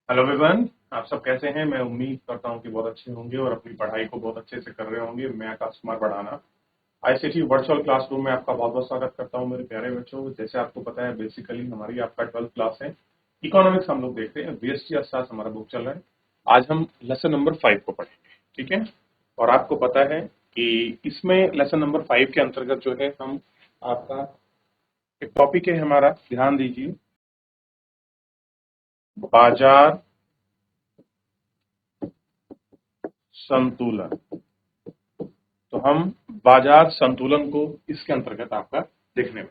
Hello everyone. आप सब कैसे हैं? मैं उम्मीद करता हूं कि बहुत अच्छे होंगे और अपनी पढ़ाई को बहुत अच्छे से कर रहे होंगे। मैं आकाश कुमार बढ़ाना आईसीटी वर्चुअल क्लासरूम में आपका बहुत बहुत स्वागत करता हूं मेरे प्यारे बच्चों। जैसे आपको पता है, बेसिकली हमारी आपका 12th क्लास है। इकोनॉमिक्स हम लोग देखते हैं, बीएसटी अर्थशास्त्र हमारा बुक चल रहा है। आज हम लेसन नंबर 5 को पढ़ेंगे, ठीक है। और आपको पता है कि इसमें लेसन नंबर 5 के अंतर्गत जो है हम आपका एक टॉपिक है हमारा, ध्यान दीजिए, बाजार संतुलन। तो हम बाजार संतुलन को इसके अंतर्गत आपका देखने में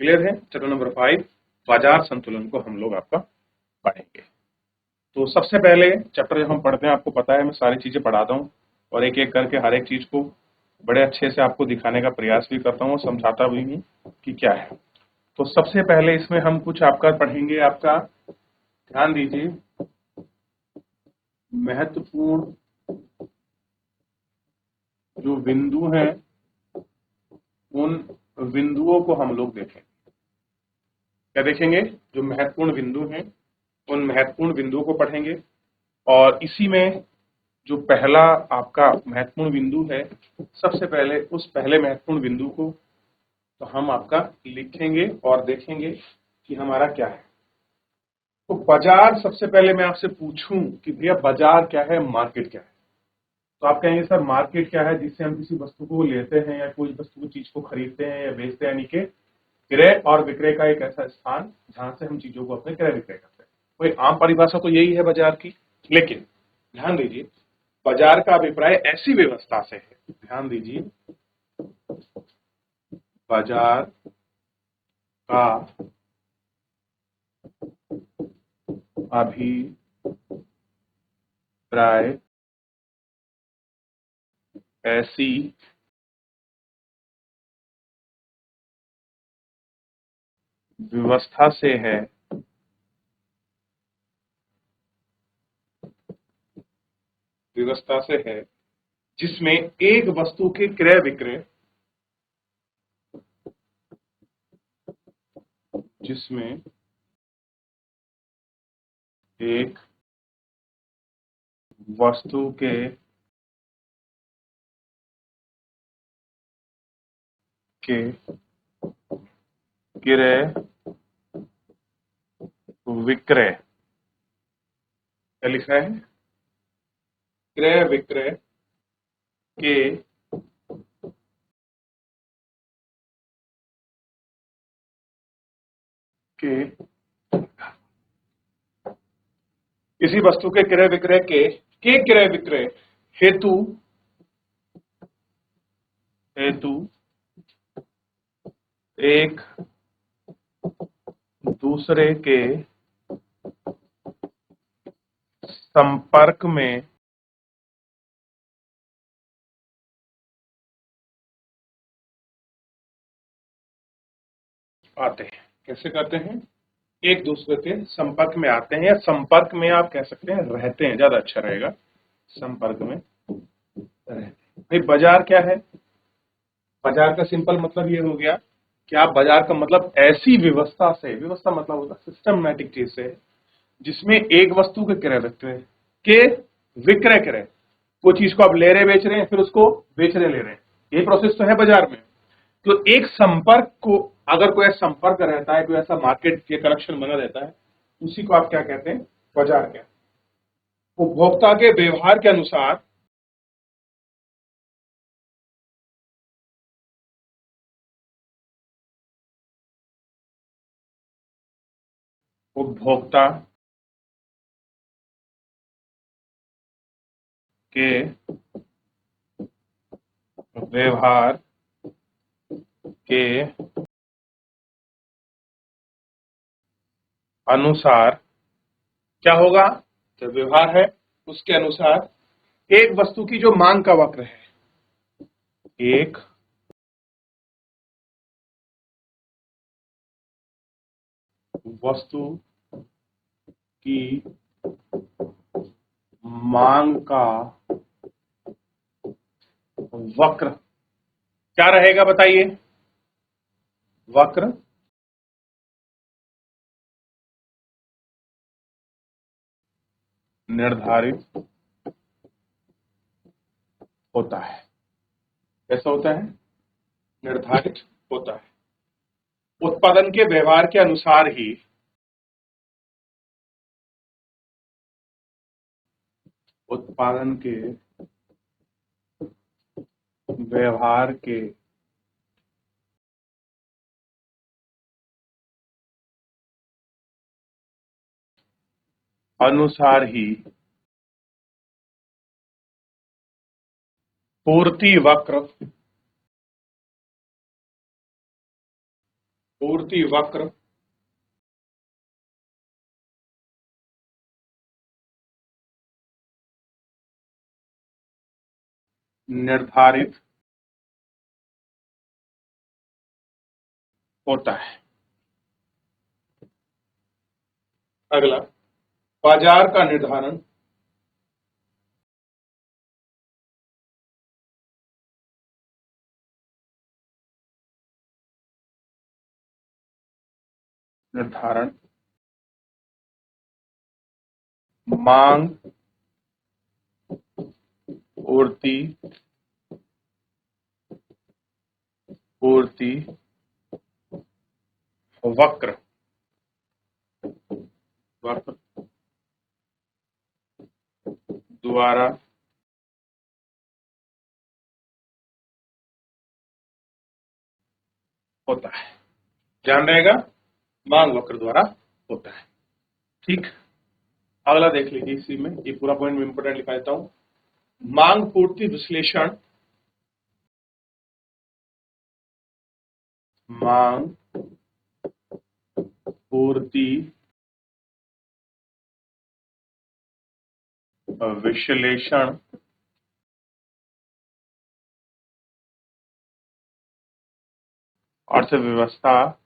क्लियर है। चैप्टर नंबर 5 बाजार संतुलन को हम लोग आपका पढ़ेंगे। तो सबसे पहले चैप्टर जब हम पढ़ते हैं, आपको पता है मैं सारी चीजें पढ़ाता हूँ और एक एक करके हर एक चीज को बड़े अच्छे से आपको दिखाने का प्रयास भी करता हूँ, समझाता भी हूँ कि क्या है। तो सबसे पहले इसमें हम कुछ आपका पढ़ेंगे, आपका ध्यान दीजिए, महत्वपूर्ण जो बिंदु हैं उन बिंदुओं को हम लोग देखेंगे। क्या देखेंगे? जो महत्वपूर्ण बिंदु हैं उन महत्वपूर्ण बिंदुओं को पढ़ेंगे। और इसी में जो पहला आपका महत्वपूर्ण बिंदु है, सबसे पहले उस पहले महत्वपूर्ण बिंदु को तो हम आपका लिखेंगे और देखेंगे कि हमारा क्या है। तो बाजार, सबसे पहले मैं आपसे पूछूं कि भैया बाजार क्या है, मार्केट क्या है, तो आप कहेंगे सर मार्केट क्या है? जिससे हम किसी वस्तु को लेते हैं या कोई वस्तु को, चीज को खरीदते हैं या बेचते हैं, यानी कि क्रय और विक्रय का एक ऐसा स्थान जहां से हम चीजों को अपने क्रय विक्रय करते हैं। कोई आम परिभाषा तो यही है बाजार की, लेकिन ध्यान दीजिए, बाजार का अभिप्राय ऐसी व्यवस्था से है, ध्यान दीजिए, बाजार का अभिप्राय ऐसी व्यवस्था से है जिसमें एक वस्तु के क्रय विक्रय, जिसमें एक वस्तु के क्रय विक्रय, क्या लिखा है? क्रय विक्रय के के किसी वस्तु के क्रय विक्रय के क्रय विक्रय हेतु हेतु एक दूसरे के संपर्क में आते हैं। कैसे करते हैं? एक दूसरे के संपर्क में आते हैं, या संपर्क में आप कह सकते हैं रहते हैं, ज्यादा अच्छा रहेगा, संपर्क में रहते हैं। भाई बाजार क्या है? बाजार का सिंपल मतलब ये हो गया कि आप बाजार का मतलब ऐसी व्यवस्था से, व्यवस्था मतलब होता है सिस्टमैटिक चीज से, जिसमें एक वस्तु के क्रय विक्रय के विक्रय क्रय, वो चीज को आप ले रहे बेच रहे हैं, फिर उसको बेच रहे ले रहे हैं, ये प्रोसेस तो है बाजार में। तो एक संपर्क को, अगर कोई ऐसा संपर्क रहता है, कोई ऐसा मार्केट के कनेक्शन बना रहता है, उसी को आप क्या कहते हैं? बाजार कहते हैं। उपभोक्ता के व्यवहार के अनुसार उपभोक्ता के व्यवहार के अनुसार क्या होगा? जो व्यवहार है उसके अनुसार एक वस्तु की जो मांग का वक्र है, एक वस्तु की मांग का वक्र क्या रहेगा बताइए? वक्र, निर्धारित होता है। कैसा होता है? निर्धारित होता है। उत्पादन के व्यवहार के अनुसार ही उत्पादन के व्यवहार के अनुसार ही पूर्ति वक्र निर्धारित होता है। अगला, बाजार का निर्धारण मांग पूर्ति वक्र द्वारा होता है। ध्यान रहेगा, मांग वक्र द्वारा होता है। ठीक, अगला देख लीजिए। इसी में ये पूरा पॉइंट में इंपोर्टेंट लिखा देता हूं। मांग पूर्ति विश्लेषण, मांग पूर्ति विश्लेषण अर्थव्यवस्था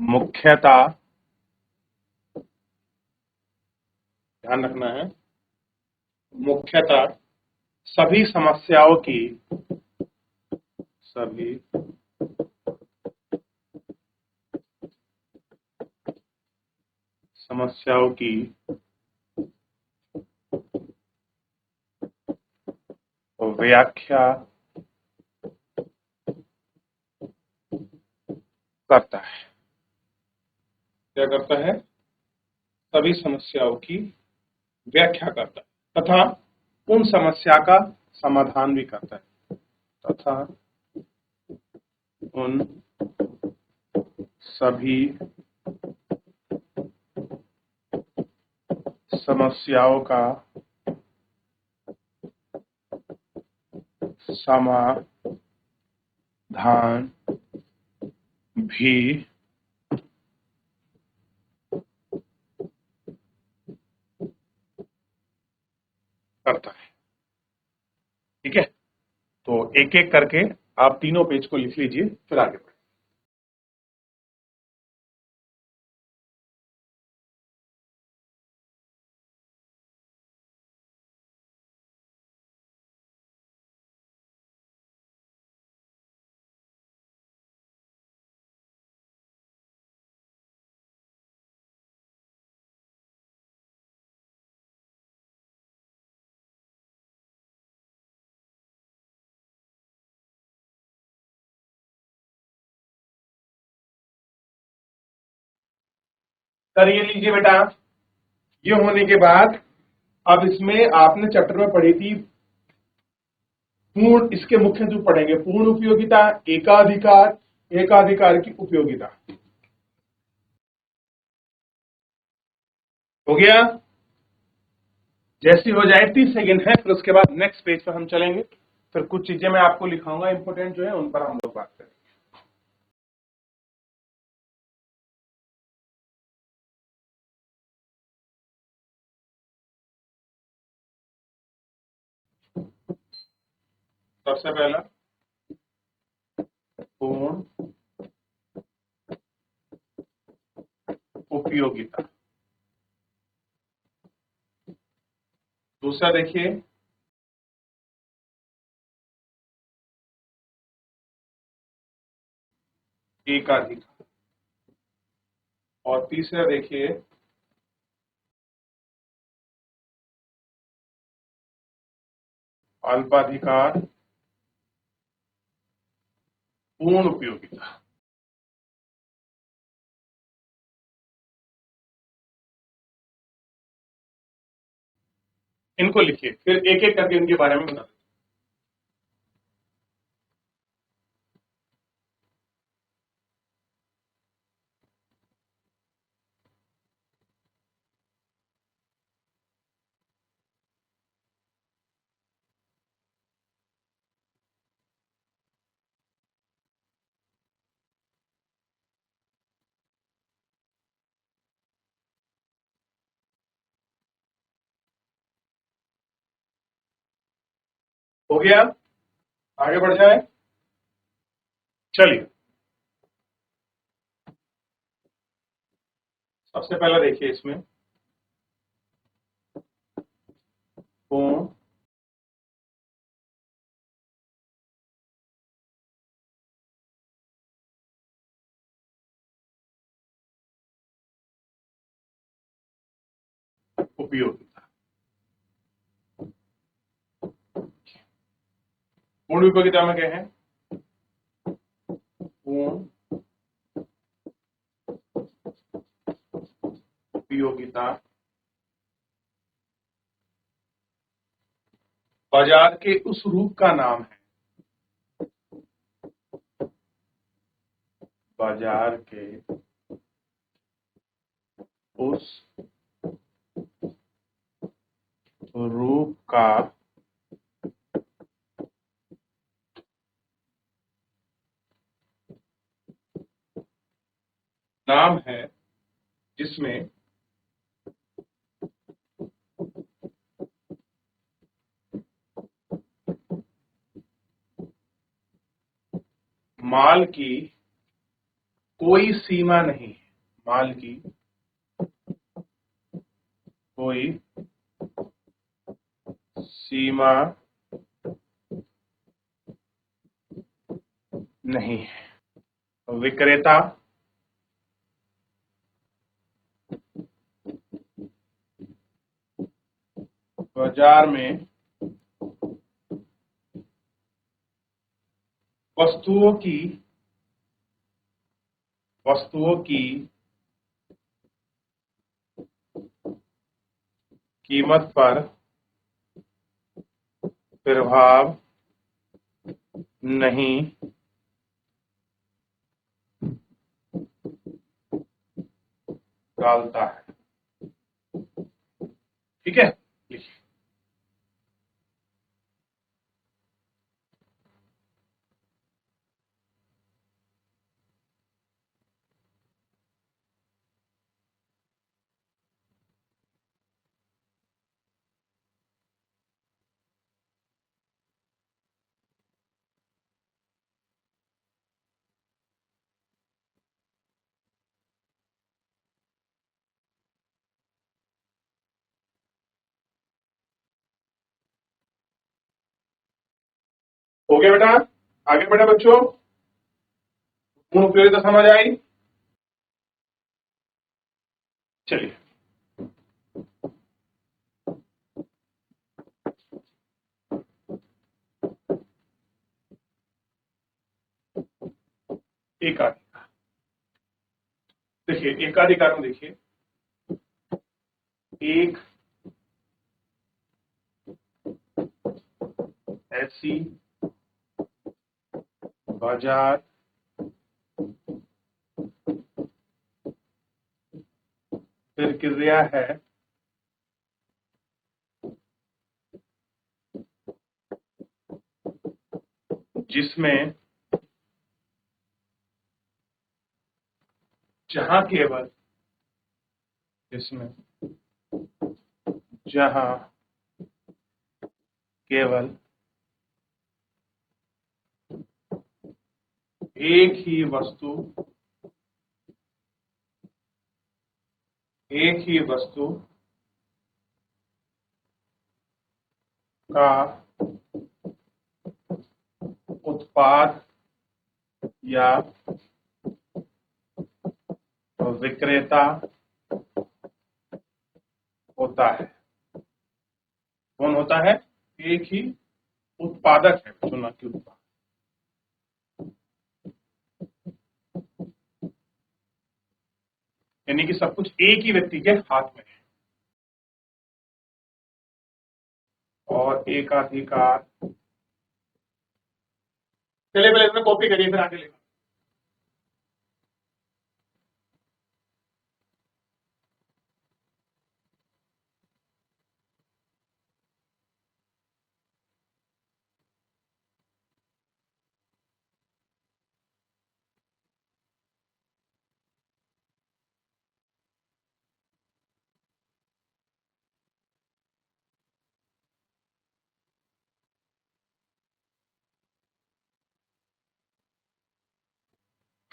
मुख्यतः, ध्यान रखना है, मुख्यतः सभी समस्याओं की व्याख्या करता है। क्या करता है? सभी समस्याओं की व्याख्या करता है तथा उन समस्या का समाधान भी करता है। तथा उन सभी समस्याओं का समाधान भी करता है। ठीक है, तो एक एक करके आप तीनों पेज को लिख लीजिए, फिर आगे बढ़ें। कर ये लीजिए बेटा। ये होने के बाद अब इसमें आपने चैप्टर में पढ़ी थी पूर्ण, इसके मुख्य रूप पढ़ेंगे। पूर्ण उपयोगिता, एकाधिकार, एकाधिकार की उपयोगिता। हो गया? जैसी हो जाए 30 सेकेंड है, फिर उसके बाद नेक्स्ट पेज पर हम चलेंगे। फिर कुछ चीजें मैं आपको लिखाऊंगा इंपोर्टेंट जो है, उन पर हम लोग बात करेंगे। सबसे पहला पूर्ण उपयोगिता। दूसरा देखिए एकाधिकार। और तीसरा देखिए अल्पाधिकार पूर्ण उपयोगिता। इनको लिखिए, फिर एक एक करके इनके बारे में बता। हो गया, आगे बढ़ जाए। चलिए, सबसे पहला देखिए इसमें पूर्ण उपयोगिता। पूर्ण उपयोगिता में क्या है? पूर्ण उपयोगिता बाजार के उस रूप का नाम है, बाजार के उस रूप का नाम है जिसमें माल की कोई सीमा नहीं है, माल की कोई सीमा नहीं है। विक्रेता बाजार में वस्तुओं की कीमत पर प्रभाव नहीं डालता है। ठीक है, लिखिए। हो गया बेटा, आगे बढ़े बच्चों। पूर्ण उपयोगिता समझ आई? चलिए, एकाधिकार। देखिए, एकाधिकार में देखिए, एक ऐसी बाजार प्रक्रिया है जिसमें जहां केवल जिसमें जहां केवल एक ही वस्तु का उत्पाद या विक्रेता होता है। कौन होता है? एक ही उत्पादक है बच्चों, ना कि उत्पादक। यानी कि सब कुछ एक ही व्यक्ति के हाथ में है। और एकाधिकार, चलिए पहले इसमें कॉपी करिए फिर आगे लिखा।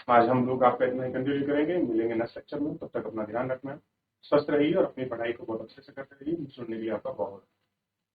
आज हम लोग आपका इतना ही कंटिन्यू करेंगे, मिलेंगे नेक्स्ट लेक्चर में। तब तक अपना ध्यान रखना, स्वस्थ रहिए और अपनी पढ़ाई को बहुत अच्छे से करते रहिए। सुनने के लिए आपका बहुत